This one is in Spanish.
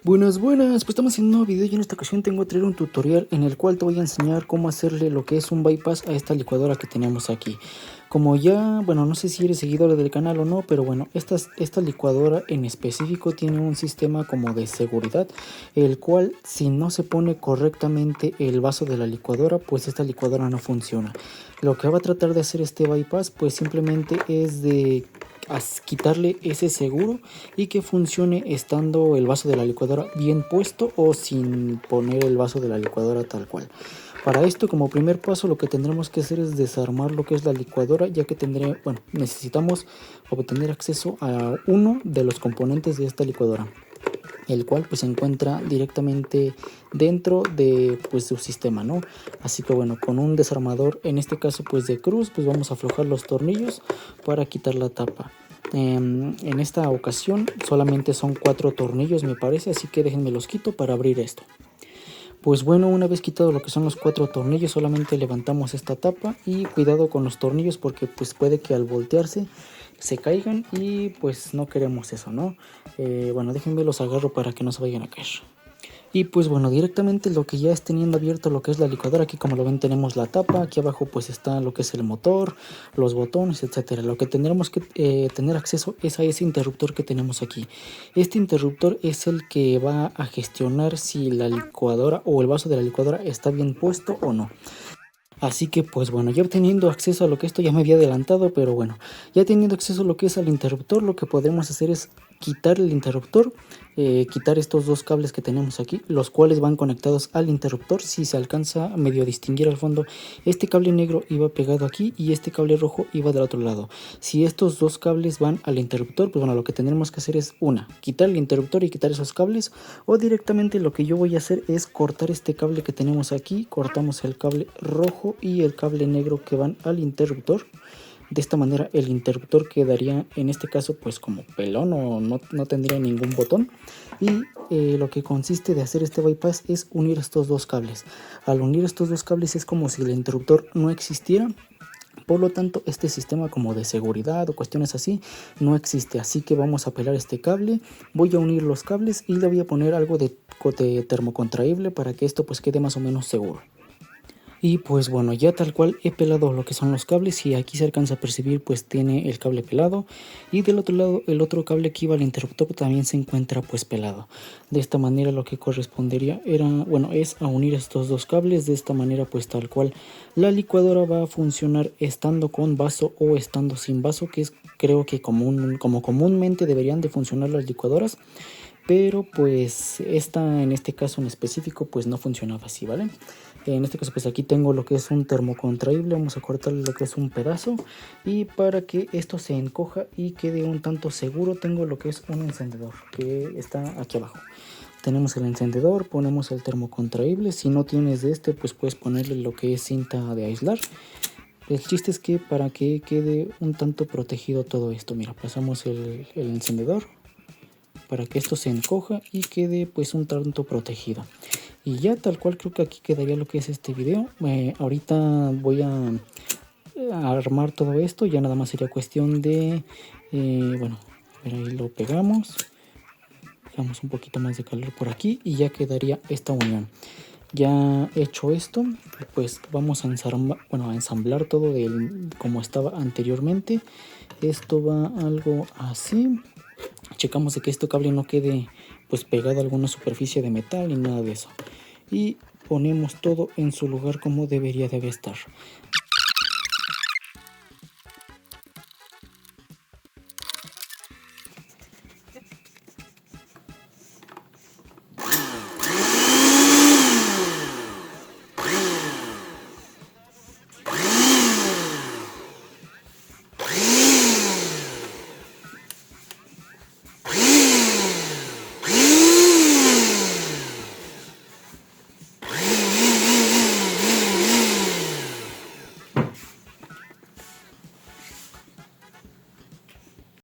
Buenas, pues estamos haciendo un nuevo video y en esta ocasión tengo que traer un tutorial en el cual te voy a enseñar cómo hacerle lo que es un bypass a esta licuadora que tenemos aquí. Como ya, bueno, no sé si eres seguidor del canal o no, pero bueno, esta licuadora en específico tiene un sistema como de seguridad, el cual si no se pone correctamente el vaso de la licuadora, pues esta licuadora no funciona. Lo que va a tratar de hacer este bypass, pues simplemente es de quitarle ese seguro y que funcione estando el vaso de la licuadora bien puesto o sin poner el vaso de la licuadora tal cual. Para esto, como primer paso, lo que tendremos que hacer es desarmar lo que es la licuadora, ya que necesitamos obtener acceso a uno de los componentes de esta licuadora, el cual pues se encuentra directamente dentro de pues su sistema, ¿no? Así que bueno, con un desarmador, en este caso pues de cruz, pues vamos a aflojar los tornillos para quitar la tapa. En esta ocasión solamente son 4 tornillos me parece, así que déjenme los quito para abrir esto. Pues bueno, una vez quitado lo que son los 4 tornillos, solamente levantamos esta tapa y cuidado con los tornillos porque pues puede que al voltearse se caigan y pues no queremos eso, ¿no? Bueno, déjenme los agarro para que no se vayan a caer. Y pues bueno, directamente lo que ya es teniendo abierto lo que es la licuadora, aquí como lo ven tenemos la tapa, aquí abajo pues está lo que es el motor, los botones, etcétera. Lo que tendremos que tener acceso es a ese interruptor que tenemos aquí. Este interruptor es el que va a gestionar si la licuadora o el vaso de la licuadora está bien puesto o no. Así que pues bueno, ya teniendo acceso a lo que esto ya me había adelantado, pero bueno, ya teniendo acceso a lo que es al interruptor, lo que podemos hacer es quitar el interruptor, quitar estos dos cables que tenemos aquí, los cuales van conectados al interruptor. Si se alcanza a medio distinguir al fondo, este cable negro iba pegado aquí y este cable rojo iba del otro lado. Si estos dos cables van al interruptor, pues bueno, lo que tendremos que hacer es quitar el interruptor y quitar esos cables, o directamente lo que yo voy a hacer es cortar este cable que tenemos aquí. Cortamos el cable rojo y el cable negro que van al interruptor. De esta manera el interruptor quedaría en este caso pues como pelón o no tendría ningún botón. Y lo que consiste de hacer este bypass es unir estos dos cables. Al unir estos dos cables es como si el interruptor no existiera. Por lo tanto, este sistema como de seguridad o cuestiones así no existe. Así que vamos a pelar este cable. Voy a unir los cables y le voy a poner algo de termocontraíble para que esto pues quede más o menos seguro. Y pues bueno, ya tal cual he pelado lo que son los cables y aquí se alcanza a percibir pues tiene el cable pelado, y del otro lado el otro cable que iba al interruptor también se encuentra pues pelado. De esta manera lo que correspondería es a unir estos dos cables. De esta manera pues tal cual la licuadora va a funcionar estando con vaso o estando sin vaso, que es creo que como comúnmente deberían de funcionar las licuadoras. Pero pues esta en este caso en específico pues no funcionaba así, ¿vale? En este caso pues aquí tengo lo que es un termocontraíble. Vamos a cortarle lo que es un pedazo, y para que esto se encoja y quede un tanto seguro tengo lo que es un encendedor que está aquí abajo. Tenemos el encendedor, ponemos el termocontraíble. Si no tienes de este pues puedes ponerle lo que es cinta de aislar. El chiste es que para que quede un tanto protegido todo esto, mira, pasamos el encendedor para que esto se encoja y quede pues un tanto protegido. Y ya tal cual creo que aquí quedaría lo que es este video. Ahorita voy a armar todo esto, ya nada más sería cuestión de ahí lo pegamos, damos un poquito más de calor por aquí y ya quedaría esta unión. Ya hecho esto, pues vamos a ensamblar todo como estaba anteriormente. Esto va algo así. Checamos de que este cable no quede pues pegado a alguna superficie de metal ni nada de eso, y ponemos todo en su lugar como debería de estar.